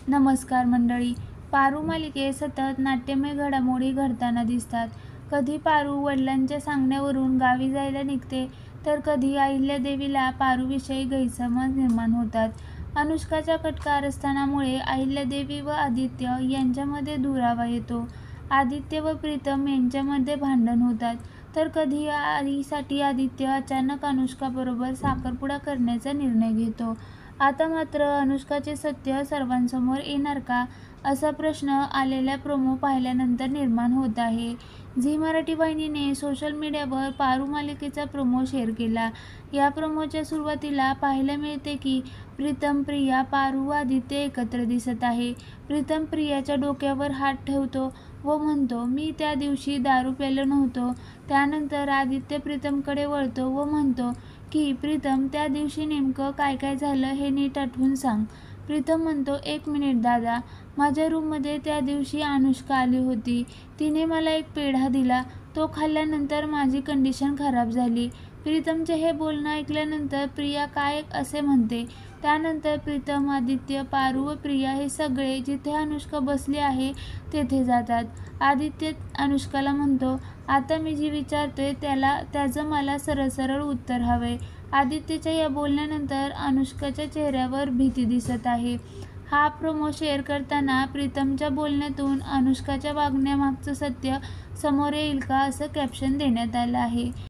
नमस्कार मंडळी. पारू मालिकेत सतत नाट्यमय घडामोडी घडताना दिसतात. कधी पारू वडिलांच्या सांगण्यावरून गावी जायला निघते, तर कधी अहिल्यादेवीला पारूविषयी गैरसमज निर्माण होतात. अनुष्काच्या कट कारस्थानामुळे अहिल्यादेवी व आदित्य यांच्यामध्ये दुरावा येतो. आदित्य व प्रीतम यांच्यामध्ये भांडण होतात. तर कधी आईसाठी आदित्य अचानक अनुष्काबरोबर साखरपुडा करण्याचा निर्णय घेतो. आता मात्र अनुष्काचे सत्य सर्वांसमोर येणार का, असा प्रश्न आलेल्या प्रोमो पाहिल्यानंतर निर्माण होत आहे. झी मराठी वाहिनीने सोशल मीडियावर पारू मालिकेचा प्रोमो शेअर केला. या प्रोमोच्या सुरुवातीला पाहायला मिळते की प्रीतम, प्रिया, पारू व आदित्य एकत्र दिसत आहे. प्रीतम प्रियाच्या डोक्यावर हात ठेवतो व म्हणतो, मी त्या दिवशी दारू प्यायलो नव्हतो. त्यानंतर आदित्य प्रीतमकडे वळतो व म्हणतो की प्रीतम, त्या दिवशी नेमकं काय काय झालं हे नीट आठवून सांग. प्रीतम म्हणतो, 1 मिनिट दादा, माझ्या रूममध्ये त्या दिवशी अनुष्का आली होती. तिने मला एक पेढा दिला. तो खाल्ल्यानंतर माझी कंडिशन खराब झाली. प्रीतमचे हे बोलणं ऐकल्यानंतर प्रिया काय असे म्हणते. त्यानंतर प्रीतम, आदित्य, पारू व प्रिया हे सगळे जिथे अनुष्का बसली आहे तेथे जातात. आदित्य अनुष्काला म्हणतो, आता मी जी विचारतोय त्याचं मला सरळ सरळ उत्तर हवंय. आदित्यच्या या बोलण्यानंतर अनुष्काच्या चेहऱ्यावर भीती दिसत आहे. हा प्रोमो शेअर करताना प्रीतमच्या बोलण्यातून अनुष्काच्या वागण्यामागचं सत्य समोर येईल का, असं कॅप्शन देण्यात आलं आहे.